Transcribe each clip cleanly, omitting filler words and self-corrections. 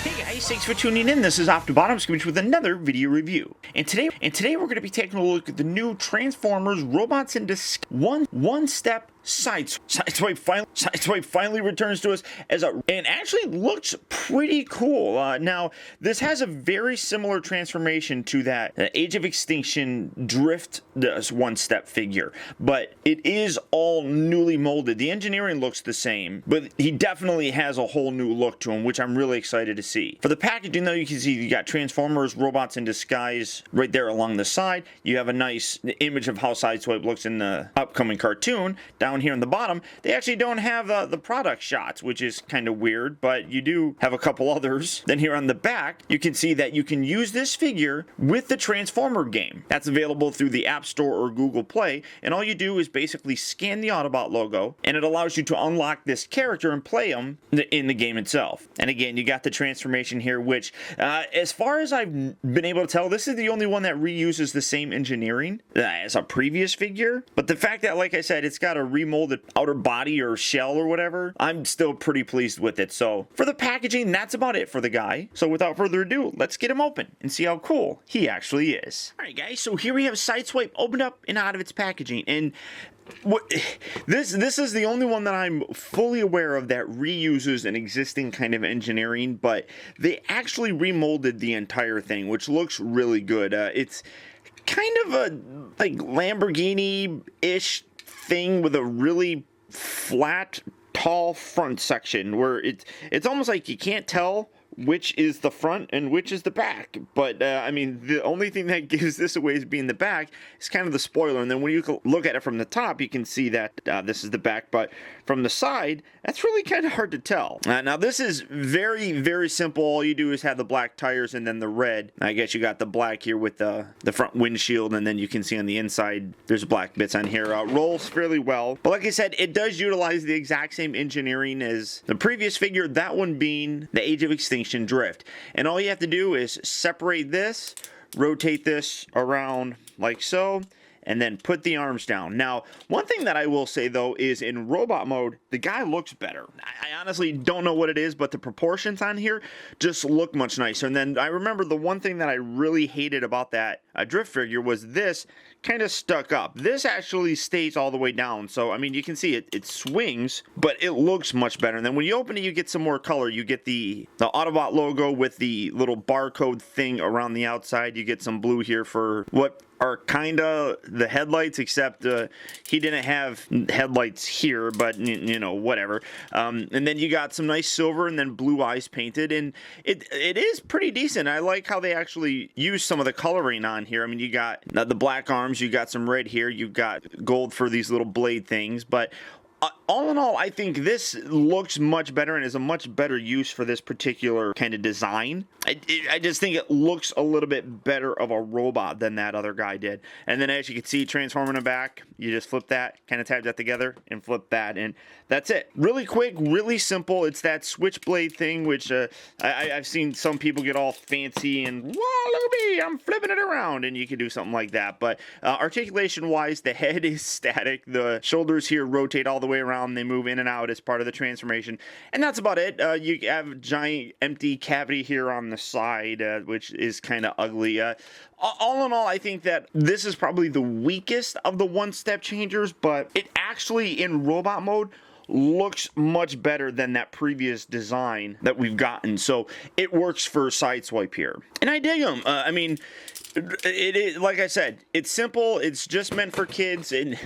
Hey guys, thanks for tuning in. This is OPTIBOTIMUS coming with another video review. And today we're going to be taking a look at the new Transformers Robots in Disguise one-step Sideswipe finally returns to us and actually looks pretty cool. Now, this has a very similar transformation to that Age of Extinction Drift one-step figure, but it is all newly molded. The engineering looks the same, but he definitely has a whole new look to him, which I'm really excited to see. For the packaging, though, you can see you got Transformers Robots in Disguise right there along the side. You have a nice image of how Sideswipe looks in the upcoming cartoon. Down here in the bottom, they actually don't have the product shots, which is kind of weird, but you do have a couple others. Then here on the back, you can see that you can use this figure with the Transformer game. That's available through the App Store or Google Play, and all you do is basically scan the Autobot logo, and it allows you to unlock this character and play him in the game itself. And again, you got the transformation here, which, as far as I've been able to tell, this is the only one that reuses the same engineering as a previous figure. But the fact that, like I said, it's got a remolded outer body or shell or whatever, I'm still pretty pleased with it. So for the packaging, that's about it for the guy. So without further ado, let's get him open and see how cool he actually is. All right, guys, so here we have Sideswipe opened up and out of its packaging, and this is the only one that I'm fully aware of that reuses an existing kind of engineering, but they actually remolded the entire thing, which looks really good. It's kind of a like Lamborghini-ish thing with a really flat, tall front section where it's almost like you can't tell which is the front and which is the back. But I mean, the only thing that gives this away as being the back is kind of the spoiler. And then when you look at it from the top, you can see that this is the back. But from the side, that's really kind of hard to tell. Now, this is very, very simple. All you do is have the black tires and then the red. I guess you got the black here with the front windshield. And then you can see on the inside, there's black bits on here. Rolls fairly well. But like I said, it does utilize the exact same engineering as the previous figure, that one being the Age of Extinction Drift. And all you have to do is separate this, rotate this around like so, and then put the arms down. Now, one thing that I will say, though, is in robot mode, the guy looks better. I honestly don't know what it is, but the proportions on here just look much nicer. And then I remember the one thing that I really hated about that drift figure was this kind of stuck up. This actually stays all the way down. So, I mean, you can see it swings, but it looks much better. And then when you open it, you get some more color. You get the Autobot logo with the little barcode thing around the outside. You get some blue here for what are kind of the headlights, except he didn't have headlights here, but you know, whatever. And then you got some nice silver and then blue eyes painted, and it is pretty decent. I like how they actually use some of the coloring on here. I mean, you got the black arms, you got some red here, you got gold for these little blade things, but all in all, I think this looks much better and is a much better use for this particular kind of design. I just think it looks a little bit better of a robot than that other guy did. And then as you can see, transforming the back, you just flip that, kind of tab that together and flip that, and that's it. Really quick, really simple. It's that switchblade thing, which I've seen some people get all fancy and, wow, look at me, I'm flipping it around, and you can do something like that. But articulation-wise, the head is static. The shoulders here rotate all the way around. They move in and out as part of the transformation, and that's about it. You have a giant empty cavity here on the side, which is kind of ugly. All in all, I think that this is probably the weakest of the one-step changers, but it actually, in robot mode, looks much better than that previous design that we've gotten. So it works for Sideswipe here, and I dig them. I mean, it is, like I said, it's simple. It's just meant for kids, and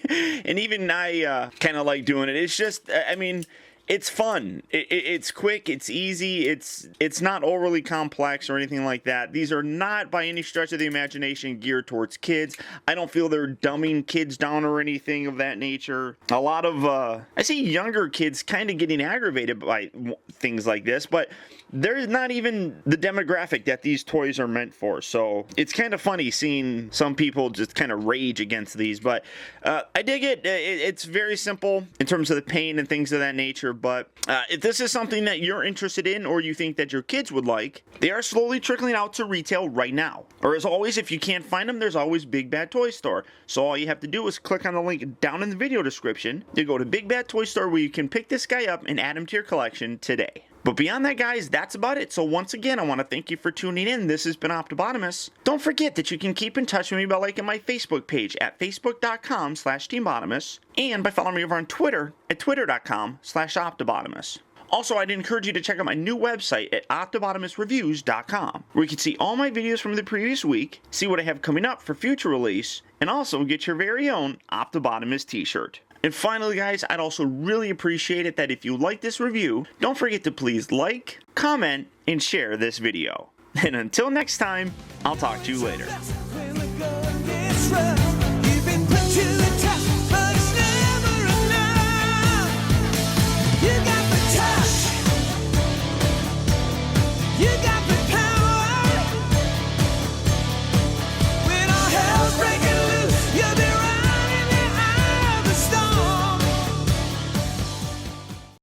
and even I kind of like doing it. It's just, I mean, it's fun. It's quick. It's easy. It's not overly complex or anything like that. These are not by any stretch of the imagination geared towards kids. I don't feel they're dumbing kids down or anything of that nature. A lot of I see younger kids kind of getting aggravated by things like this, but they're not even the demographic that these toys are meant for. So it's kind of funny seeing some people just kind of rage against these, but I dig it. It's very simple in terms of the paint and things of that nature. But if this is something that you're interested in or you think that your kids would like, they are slowly trickling out to retail right now. Or as always, if you can't find them, there's always Big Bad Toy Store. So all you have to do is click on the link down in the video description. You go to Big Bad Toy Store where you can pick this guy up and add him to your collection today. But beyond that, guys, that's about it. So once again, I want to thank you for tuning in. This has been OPTIBOTIMUS. Don't forget that you can keep in touch with me by liking my Facebook page at facebook.com/TeamBotimus and by following me over on Twitter at twitter.com/OPTIBOTIMUS. Also, I'd encourage you to check out my new website at OPTIBOTIMUSreviews.com, where you can see all my videos from the previous week, see what I have coming up for future release, and also get your very own OPTIBOTIMUS t-shirt. And finally, guys, I'd also really appreciate it that if you like this review, don't forget to please like, comment, and share this video. And until next time, I'll talk to you later.